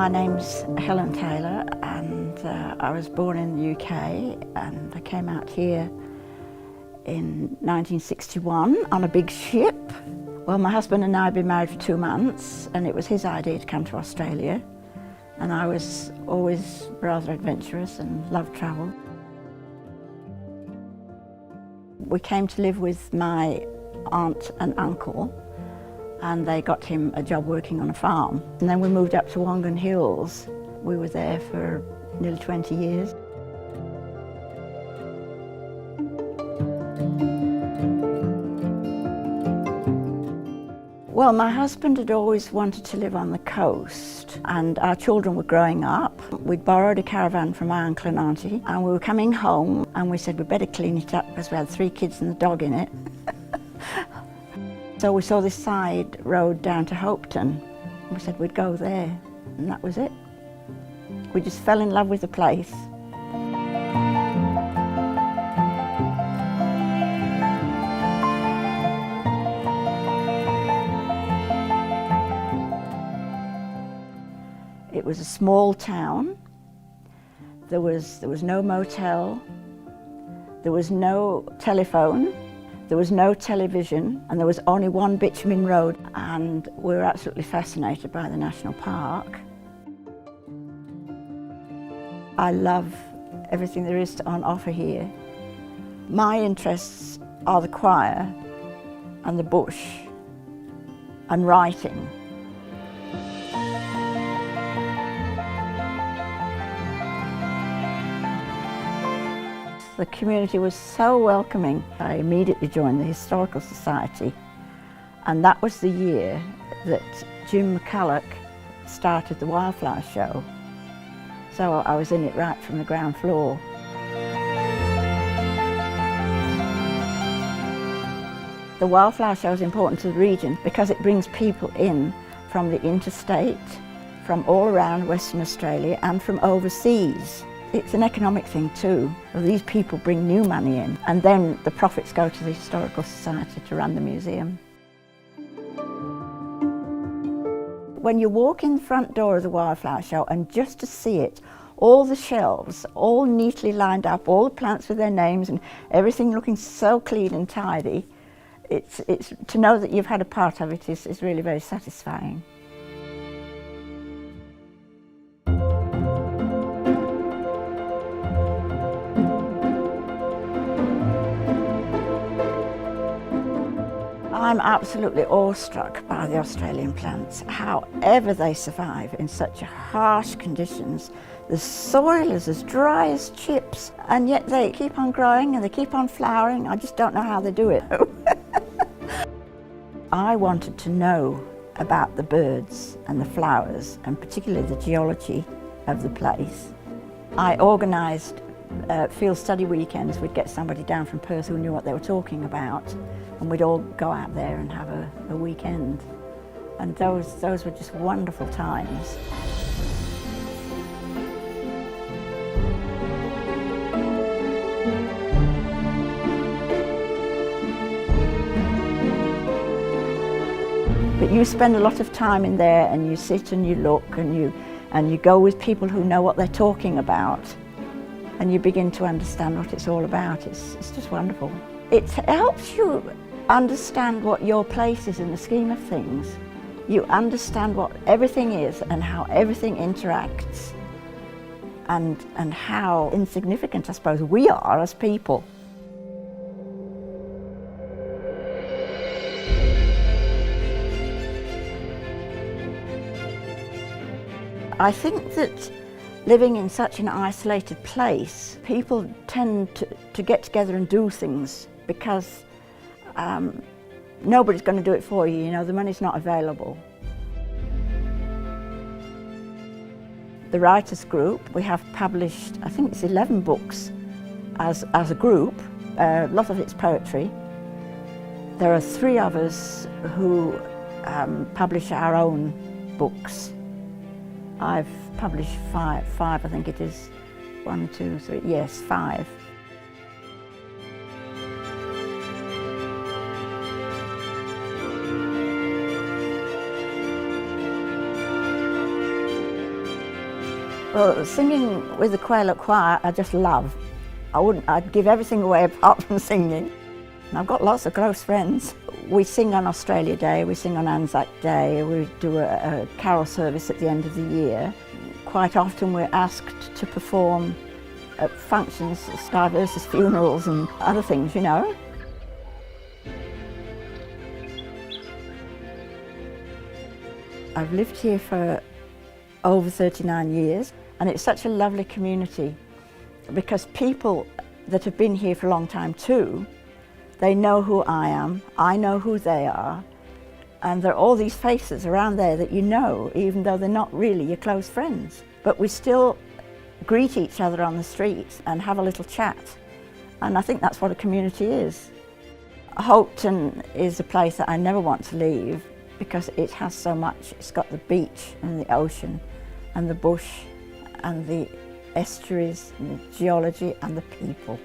My name's Helen Taylor, and I was born in the UK, and I came out here in 1961 on a big ship. Well, my husband and I had been married for 2 months, and it was his idea to come to Australia, and I was always rather adventurous and loved travel. We came to live with my aunt and uncle, and they got him a job working on a farm. And then we moved up to Wongan Hills. We were there for nearly 20 years. Well, my husband had always wanted to live on the coast, and our children were growing up. We'd borrowed a caravan from my uncle and auntie, and we were coming home, and we said we'd better clean it up because we had 3 kids and a dog in it. So we saw this side road down to Hopeton. We said we'd go there, and that was it. We just fell in love with the place. It was a small town. There was no motel, there was no telephone, there was no television, and there was only one bitumen road, and we were absolutely fascinated by the national park. I love everything there is on offer here. My interests are the choir and the bush and writing. The community was so welcoming. I immediately joined the Historical Society, and that was the year that Jim McCulloch started the Wildflower Show. So I was in it right from the ground floor. The Wildflower Show is important to the region because it brings people in from the interstate, from all around Western Australia and from overseas. It's an economic thing too. These people bring new money in, and then the profits go to the Historical Society to run the museum. When you walk in the front door of the Wildflower Show, and just to see it, all the shelves, all neatly lined up, all the plants with their names and everything looking so clean and tidy, it's to know that you've had a part of it is really very satisfying. I'm absolutely awestruck by the Australian plants, however they survive in such harsh conditions. The soil is as dry as chips, and yet they keep on growing and they keep on flowering. I just don't know how they do it. I wanted to know about the birds and the flowers, and particularly the geology of the place. I organised field study weekends. We'd get somebody down from Perth who knew what they were talking about, and we'd all go out there and have a weekend. And those were just wonderful times. But you spend a lot of time in there, and you sit and you look, and you go with people who know what they're talking about, and you begin to understand what it's all about. It's just wonderful. It helps you understand what your place is in the scheme of things. You understand what everything is and how everything interacts, and how insignificant, I suppose, we are as people. I think that living in such an isolated place, people tend to get together and do things because nobody's going to do it for you, you know, the money's not available. The writers group, we have published, I think it's 11 books as a group. A lot of it's poetry. There are 3 of us who publish our own books. I've published five, I think it is. 1, 2, 3, yes, 5. Well, singing with the Quail Choir, I just love. I'd give everything away apart from singing. And I've got lots of close friends. We sing on Australia Day, we sing on Anzac Day, we do a carol service at the end of the year. Quite often we're asked to perform at functions, as diverse as funerals and other things, you know. I've lived here for over 39 years, and it's such a lovely community because people that have been here for a long time too, they know who I am, I know who they are, and there are all these faces around there that you know, even though they're not really your close friends. But we still greet each other on the street and have a little chat, and I think that's what a community is. Hopetoun is a place that I never want to leave because it has so much. It's got the beach and the ocean and the bush and the estuaries and the geology and the people.